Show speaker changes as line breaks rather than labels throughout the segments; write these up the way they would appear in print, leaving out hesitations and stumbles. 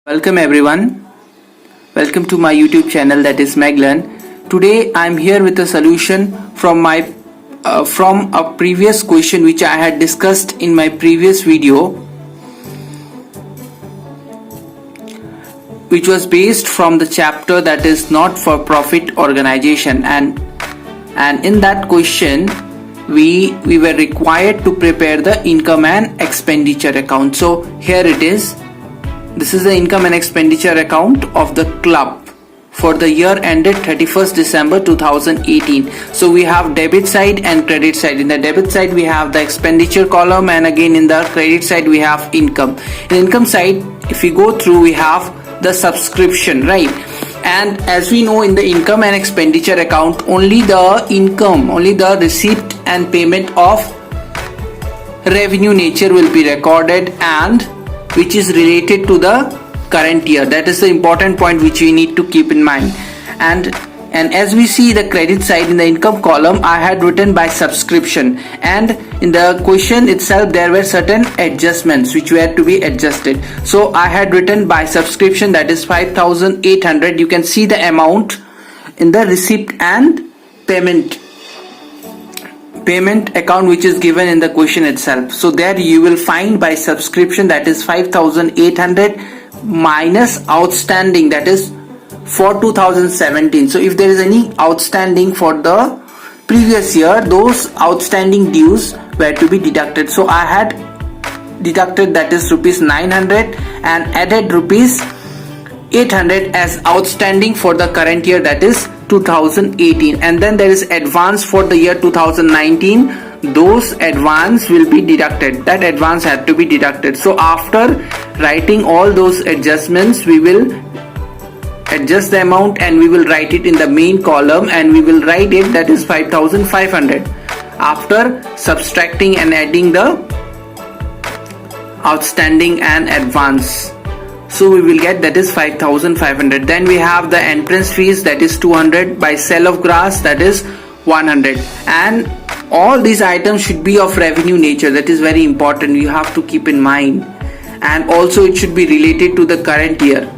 Welcome everyone. Welcome to my YouTube channel, that is Meglan. Today I am here with a solution from a previous question which I had discussed in my previous video, which was based from the chapter that is not for profit organization, and in that question we were required to prepare the income and expenditure account. So here it is. This is the income and expenditure account of the club for the year ended 31st December 2018. So we have debit side and credit side. In the debit side we have the expenditure column, and again in the credit side we have income. In income side, if we go through, we have the subscription, right? And as we know, in the income and expenditure account, only the income, only the receipt and payment of revenue nature will be recorded, and which is related to the current year. That is the important point which we need to keep in mind. And as we see the credit side, in the income column I had written by subscription, and in the question itself there were certain adjustments which were to be adjusted. So I had written by subscription, that is 5,800. You can see the amount in the receipt and payment account which is given in the question itself. So there you will find by subscription, that is 5,800 minus outstanding, that is for 2017. So if there is any outstanding for the previous year, those outstanding dues were to be deducted. So I had deducted, that is rupees 900, and added rupees 800 as outstanding for the current year, that is 2018. And then there is advance for the year 2019. Those advance will be deducted. That advance had to be deducted. So after writing all those adjustments, we will adjust the amount and we will write it in the main column, and we will write it, that is 5,500, after subtracting and adding the outstanding and advance. So we will get, that is 5,500. Then we have the entrance fees, that is 200, by sale of grass, that is 100. And all these items should be of revenue nature. That is very important, you have to keep in mind. And also it should be related to the current year.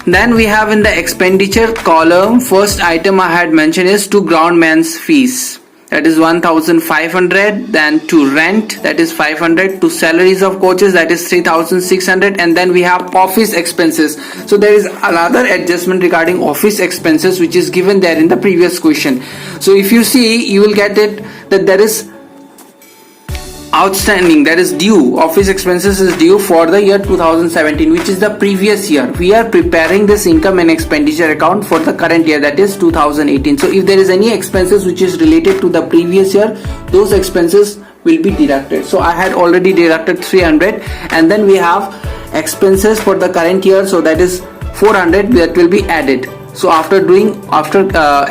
Then we have in the expenditure column, first item I had mentioned is to groundman's fees, that is 1,500. Then to rent, that is 500. To salaries of coaches, that is 3,600. And then we have office expenses. So there is another adjustment regarding office expenses which is given there in the previous question. So if you see, you will get it that there is outstanding, that is due, office expenses is due for the year 2017, which is the previous year. We are preparing this income and expenditure account for the current year, that is 2018. So if there is any expenses which is related to the previous year, those expenses will be deducted. So I had already deducted 300, and then we have expenses for the current year, so that is 400, that will be added. So after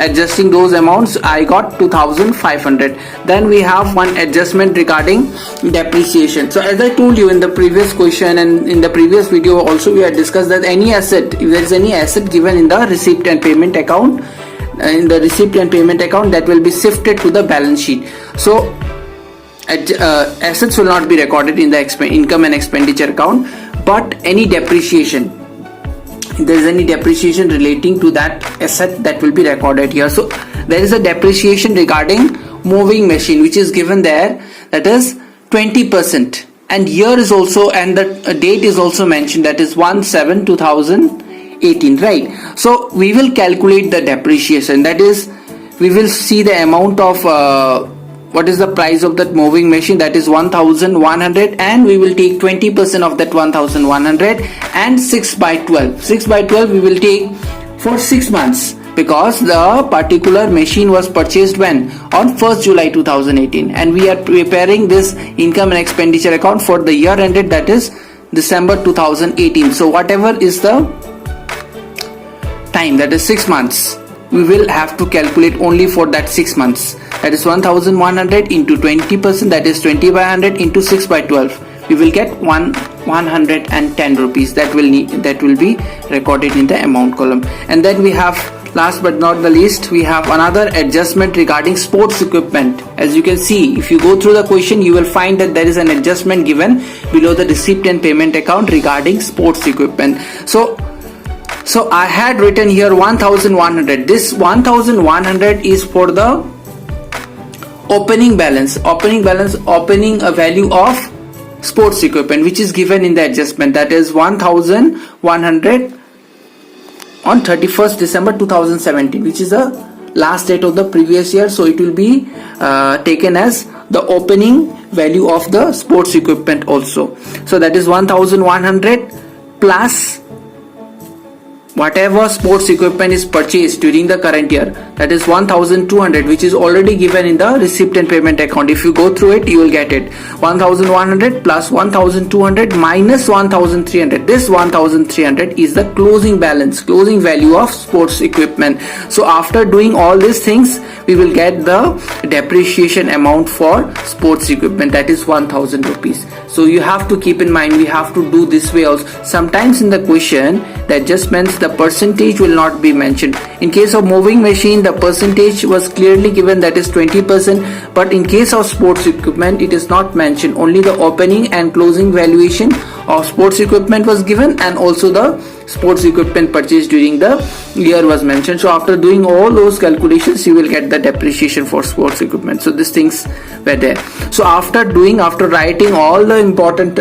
adjusting those amounts, I got 2,500. Then we have one adjustment regarding depreciation. So as I told you in the previous question and in the previous video also, we had discussed that any asset, if there is any asset given in the receipt and payment account, that will be shifted to the balance sheet. So assets will not be recorded in the income and expenditure account, but any depreciation, if there is any depreciation relating to that asset, that will be recorded here. So there is a depreciation regarding moving machine which is given there, that is 20%, and year is also, and the date is also mentioned, that is 1/7/2018, right? So we will calculate the depreciation, that is we will see the amount of what is the price of that moving machine, that is 1,100, and we will take 20% of that 1,100, and 6/12. 6/12 we will take for 6 months, because the particular machine was purchased when? On 1st July 2018, and we are preparing this income and expenditure account for the year ended, that is December 2018. So whatever is the time, that is 6 months, we will have to calculate only for that 6 months. That is 1,100 into 20%, that is 20/100 into 6/12. We will get 110 rupees. That will be recorded in the amount column. And then we have last but not the least, we have another adjustment regarding sports equipment. As you can see, if you go through the question, you will find that there is an adjustment given below the receipt and payment account regarding sports equipment. So I had written here 1100. This 1100 is for the opening balance, opening a value of sports equipment, which is given in the adjustment, that is 1100 on 31st December 2017, which is the last date of the previous year. So it will be taken as the opening value of the sports equipment also. So that is 1100 plus whatever sports equipment is purchased during the current year, that is 1200, which is already given in the receipt and payment account. If you go through it, you will get it. 1100 plus 1200 minus 1300. This 1300 is the closing balance, closing value of sports equipment. So after doing all these things, we will get the depreciation amount for sports equipment, that is 1000 rupees. So you have to keep in mind, we have to do this way also. Sometimes in the question, the adjustments, the percentage will not be mentioned. In case of moving machine, the percentage was clearly given, that is 20%, but in case of sports equipment, it is not mentioned. Only the opening and closing valuation of sports equipment was given, and also the sports equipment purchased during the year was mentioned. So after doing all those calculations, you will get the depreciation for sports equipment. So these things were there. So after writing all the important,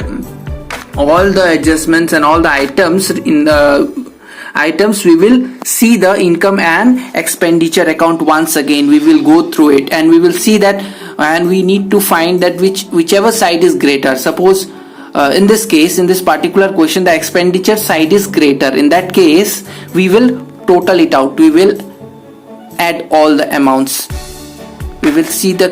all the adjustments and all the items in the items, we will see the income and expenditure account once again. We will go through it and we will see that, and we need to find that whichever side is greater. Suppose in this case, in this particular question, the expenditure side is greater. In that case, we will total it out. We will add all the amounts. We will see the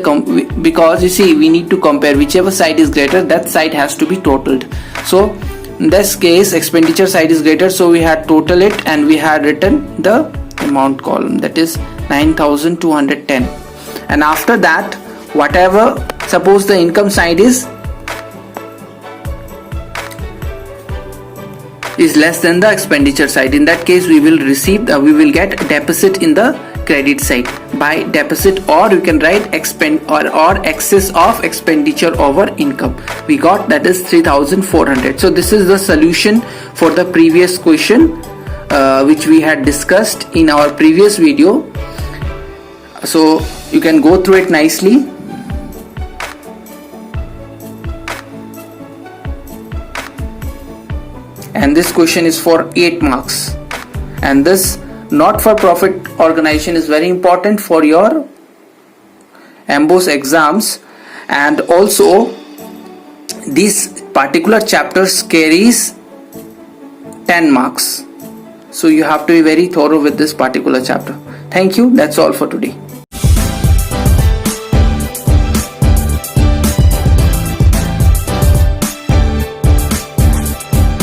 because you see, we need to compare whichever side is greater, that side has to be totaled. So in this case, expenditure side is greater, so we had total it and we had written the amount column, that is 9210. And after that, whatever, suppose the income side is less than the expenditure side, in that case we will get deficit in the credit side by deficit, or you can write or excess of expenditure over income. We got, that is 3400. So this is the solution for the previous question which we had discussed in our previous video. So you can go through it nicely. And this question is for 8 marks, and this not-for-profit organization is very important for your AMBOS exams, and also this particular chapters carries 10 marks. So you have to be very thorough with this particular chapter. Thank you. That's all for today.